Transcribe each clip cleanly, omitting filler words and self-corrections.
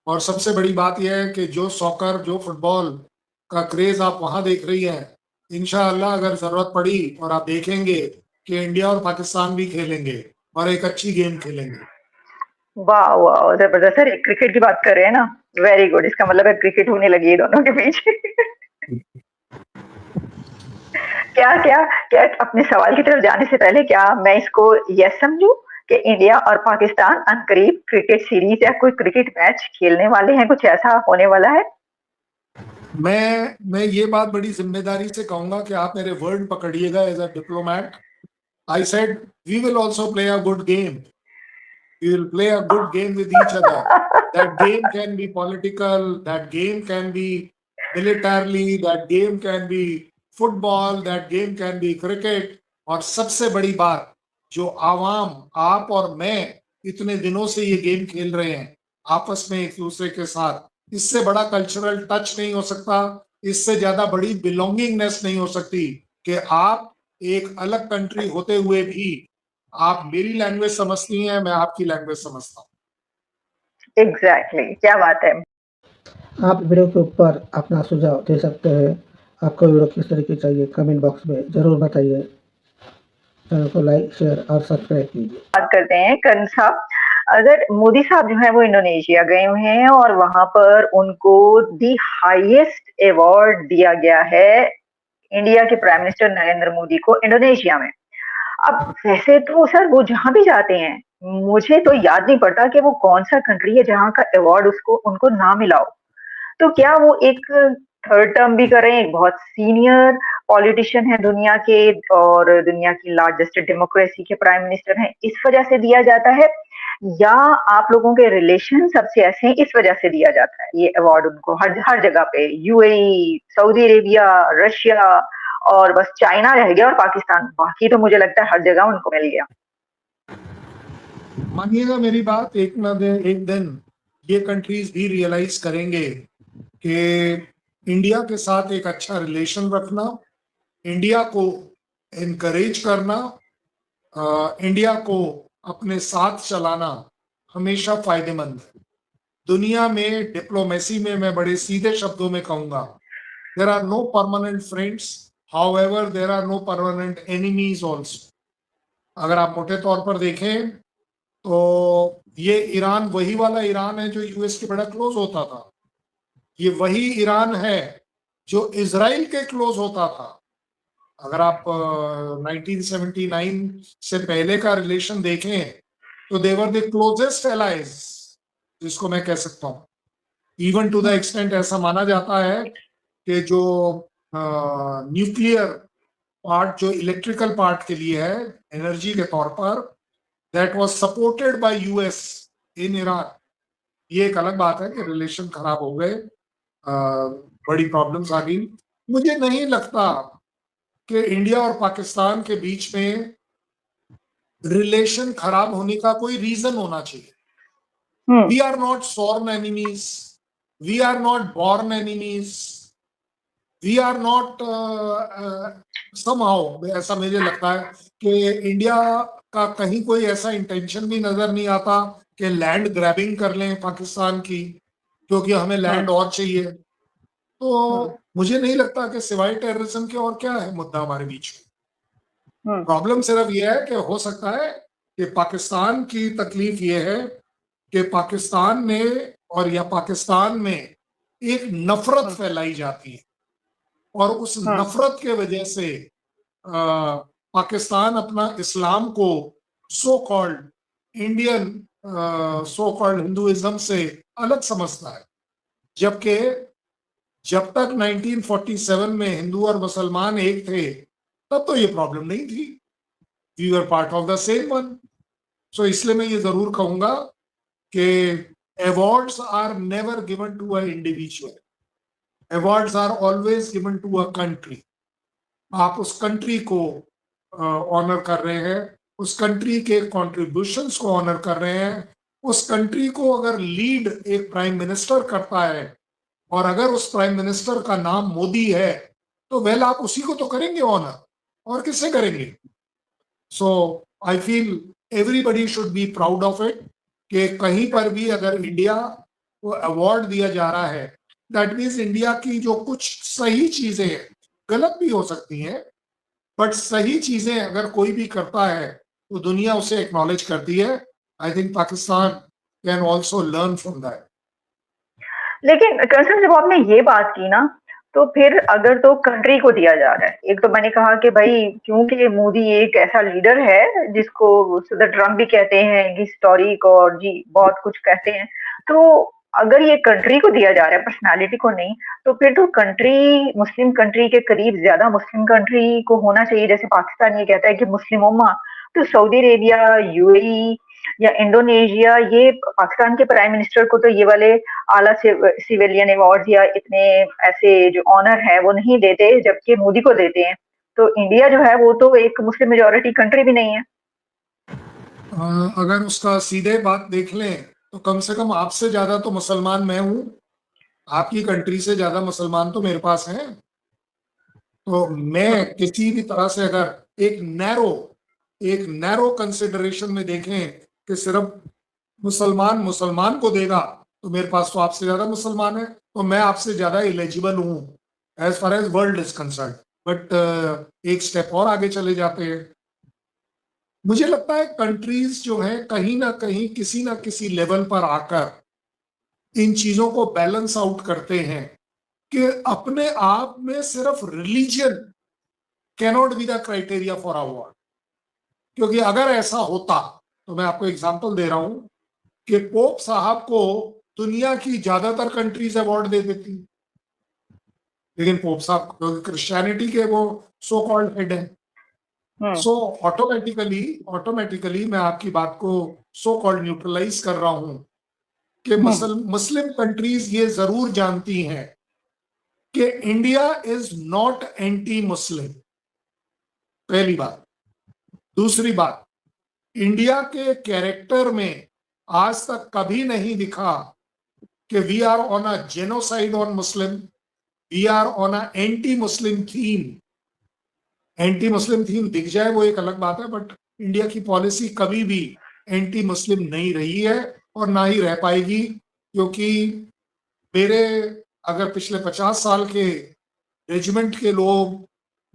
और सबसे बड़ी बात यह है कि जो सॉकर, जो फुटबॉल का क्रेज आप वहां देख रही हैं, इंशाअल्लाह अगर जरूरत पड़ी और आप देखेंगे कि इंडिया और पाकिस्तान भी खेलेंगे और एक अच्छी गेम खेलेंगे। वाह वाह, जबरदस्त। सर क्रिकेट की बात कर रहे हैं ना, वेरी गुड। इसका मतलब है क्रिकेट होने लगी है दोनों के बीच। क्या क्या क्या, अपने सवाल की तरफ जाने से पहले क्या मैं इसको यस समझूं कि इंडिया और पाकिस्तान अनकरीब क्रिकेट सीरीज या कोई क्रिकेट मैच खेलने वाले हैं, कुछ ऐसा होने वाला है? मैं ये बात बड़ी जिम्मेदारी से कहूंगा कि आप मेरे वर्ड पकड़िएगा as a diplomat. I said we will also play a good game, we will play a good game with each other. That game can be political, that game can be militarily, that game can be football, that game can be cricket. और सबसे बड़ी बात, जो आवाम, आप और मैं इतने दिनों से ये गेम खेल रहे हैं आपस में एक दूसरे के साथ, इससे बड़ा कल्चरल टच नहीं हो सकता, इससे ज्यादा बड़ी बिलोंगिंगनेस नहीं हो सकती कि आप एक अलग कंट्री होते हुए भी आप मेरी लैंग्वेज समझती हैं, मैं आपकी लैंग्वेज समझता हूँ। एग्जैक्टली exactly, क्या बात है। आप वीडियो के ऊपर अपना सुझाव दे सकते हैं। आपको वीडियो किस तरह की चाहिए कमेंट बॉक्स में ज़रूर बताइए। चैनल को लाइक, शेयर और सब्सक्राइब कीजिए। बात करते हैं करण साहब। अगर मोदी साहब जो है वो इंडोनेशिया गए हुए हैं और वहां पर उनको दी हाईएस्ट अवार्ड दिया गया है इंडिया के प्राइम मिनिस्टर नरेंद्र मोदी को इंडोनेशिया में। अब वैसे तो सर वो जहां भी जाते हैं, मुझे तो याद नहीं पड़ता कि वो कौन सा कंट्री है जहां का अवार्ड उसको उनको ना मिला हो। तो क्या वो एक थर्ड टर्म भी कर रहे हैं, एक बहुत सीनियर पॉलिटिशियन है दुनिया के और दुनिया की लार्जेस्ट डेमोक्रेसी के प्राइम मिनिस्टर हैं, इस वजह से दिया जाता है? या आप लोगों के रिलेशन सबसे ऐसे हैं इस वजह से दिया जाता है ये अवार्ड उनको? हर हर जगह पे यूएई, सऊदी अरेबिया, रशिया और बस चाइना रह गया और पाकिस्तान, बाकी तो मुझे लगता है हर जगह उनको मिल गया। मानिएगा मेरी बात, एक दिन ये कंट्रीज भी रियलाइज करेंगे कि इंडिया के साथ एक अच्छा रिलेशन रखना, इंडिया को इनकरेज करना, इंडिया को अपने साथ चलाना हमेशा फायदेमंद है। दुनिया में डिप्लोमेसी में मैं बड़े सीधे शब्दों में कहूंगा, there are no permanent friends, however there are no permanent enemies also. अगर आप मोटे तौर पर देखें तो ये ईरान वही वाला ईरान है जो यूएस के बड़ा क्लोज होता था, ये वही ईरान है जो इजराइल के क्लोज होता था। अगर आप 1979 से पहले का रिलेशन देखें तो देवर द क्लोजेस्ट एलाइज, जिसको मैं कह सकता हूँ। इवन टू द एक्सटेंट ऐसा माना जाता है कि जो न्यूक्लियर पार्ट, जो इलेक्ट्रिकल पार्ट के लिए है एनर्जी के तौर पर, that was supported by US in Iran. ये एक अलग बात है कि रिलेशन खराब हो गए, बड़ी प्रॉब्लम्स आ गई। मुझे नहीं लगता कि इंडिया और पाकिस्तान के बीच में रिलेशन खराब होने का कोई रीजन होना चाहिए। We are not sworn enemies, we are not born enemies, we are not somehow, ऐसा मुझे लगता है कि इंडिया का कहीं कोई ऐसा इंटेंशन भी नजर नहीं आता कि लैंड ग्रैबिंग कर लें पाकिस्तान की, क्योंकि हमें लैंड और चाहिए। तो मुझे नहीं लगता कि सिवाय टेररिज्म के और क्या है मुद्दा हमारे बीच में। प्रॉब्लम सिर्फ ये है कि हो सकता है कि पाकिस्तान की तकलीफ ये है कि पाकिस्तान में और या पाकिस्तान में एक नफरत फैलाई जाती है और उस नफरत के वजह से पाकिस्तान अपना इस्लाम को so called Indian, so called Hinduism से अलग समझता है। जबकि जब तक 1947 में हिंदू और मुसलमान एक थे तब तो ये प्रॉब्लम नहीं थी, we were part of the same one. So इसलिए मैं ये जरूर कहूंगा कि awards are never given to a individual, awards are always given to a country. आप उस कंट्री को ऑनर कर रहे हैं, उस कंट्री के कॉन्ट्रीब्यूशंस को ऑनर कर रहे हैं। उस कंट्री को अगर लीड एक प्राइम मिनिस्टर करता है और अगर उस प्राइम मिनिस्टर का नाम मोदी है तो वेल आप उसी को तो करेंगे ऑनर, और किससे करेंगे? So I feel everybody should be proud of it कि कहीं पर भी अगर इंडिया को अवार्ड दिया जा रहा है, दैट मीन्स इंडिया की जो कुछ सही चीजें हैं, गलत भी हो सकती हैं, बट सही चीजें अगर कोई भी करता है तो दुनिया उसे एक्नॉलेज करती है. I think Pakistan can also learn from that. लेकिन कंसर्न जब आपने ये बात की ना, तो फिर अगर तो कंट्री को दिया जा रहा है, एक तो मैंने कहा कि भाई क्योंकि मोदी एक ऐसा लीडर है जिसको सदर ट्रम्प भी कहते हैं, हिस्टोरिक और जी बहुत कुछ कहते हैं, तो अगर ये कंट्री को दिया जा रहा है, पर्सनालिटी को नहीं, तो फिर तो कंट्री मुस्लिम कंट्री के करीब ज्यादा मुस्लिम कंट्री को होना चाहिए. जैसे पाकिस्तान ये कहता है कि मुस्लिम उम्मा, तो सऊदी अरेबिया, यूएई या इंडोनेशिया, ये पाकिस्तान के प्राइम मिनिस्टर को तो ये वाले आला सिविलियन अवार्ड या इतने ऐसे जो ऑनर है वो नहीं देते, जबकि मोदी को देते हैं. तो इंडिया जो है वो तो एक मुस्लिम मेजोरिटी कंट्री भी नहीं है. अगर उसका सीधे बात देख लें तो कम से कम आपसे ज्यादा तो मुसलमान मैं हूं, आपकी कंट्री से ज्यादा मुसलमान तो मेरे पास हैं. तो मैं किसी भी तरह से अगर एक नैरो कंसिडरेशन में देखें कि सिर्फ मुसलमान मुसलमान को देगा, तो मेरे पास तो आपसे ज्यादा मुसलमान है, तो मैं आपसे ज्यादा एलिजिबल हूं as far as world is concerned. But एक स्टेप और आगे चले जाते हैं. मुझे लगता है कंट्रीज जो है कहीं ना कहीं किसी ना किसी लेवल पर आकर इन चीजों को बैलेंस आउट करते हैं कि अपने आप में सिर्फ religion cannot be the criteria for award. क्योंकि अगर ऐसा होता तो मैं आपको एग्जांपल दे रहा हूं कि पोप साहब को दुनिया की ज्यादातर कंट्रीज अवार्ड दे देती, लेकिन पोप साहब क्रिश्चियनिटी के वो सो कॉल्ड हेड है. सो ऑटोमेटिकली मैं आपकी बात को सो कॉल्ड न्यूट्रलाइज कर रहा हूं कि मुस्लिम कंट्रीज ये जरूर जानती हैं कि India is not anti Muslim. पहली बात. दूसरी बात, इंडिया के कैरेक्टर में आज तक कभी नहीं दिखा कि we are on a genocide on Muslim, we are on a anti Muslim theme. Anti Muslim theme दिख जाए वो एक अलग बात है, बट इंडिया की पॉलिसी कभी भी एंटी मुस्लिम नहीं रही है और ना ही रह पाएगी. क्योंकि मेरे अगर पिछले 50 साल के रेजिमेंट के लोग,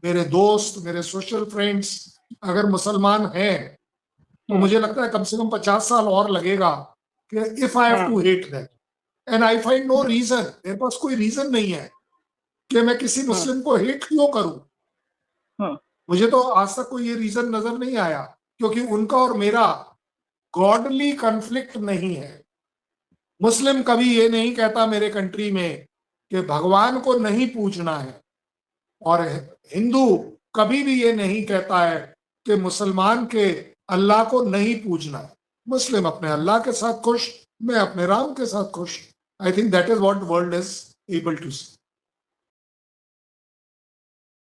मेरे दोस्त, मेरे सोशल फ्रेंड्स अगर मुसलमान हैं, तो मुझे लगता है कम से कम 50 साल और लगेगा कि if I have to hate that. And I find no reason, मेरे पास कोई रीजन नहीं है कि मैं किसी मुस्लिम को हेट क्यों करूं. मुझे तो आज तक कोई ये रीजन नजर नहीं आया, क्योंकि उनका और मेरा गॉडली कॉन्फ्लिक्ट नहीं है. मुस्लिम कभी ये नहीं कहता मेरे कंट्री में कि भगवान को नहीं पूजना है, और हिंदू कभी भी ये नहीं कहता है कि मुसलमान के अल्लाह को नहीं पूजना है. मुस्लिम अपने अल्लाह के साथ खुश, मैं अपने राम के साथ खुश. I think that is what world is able to C.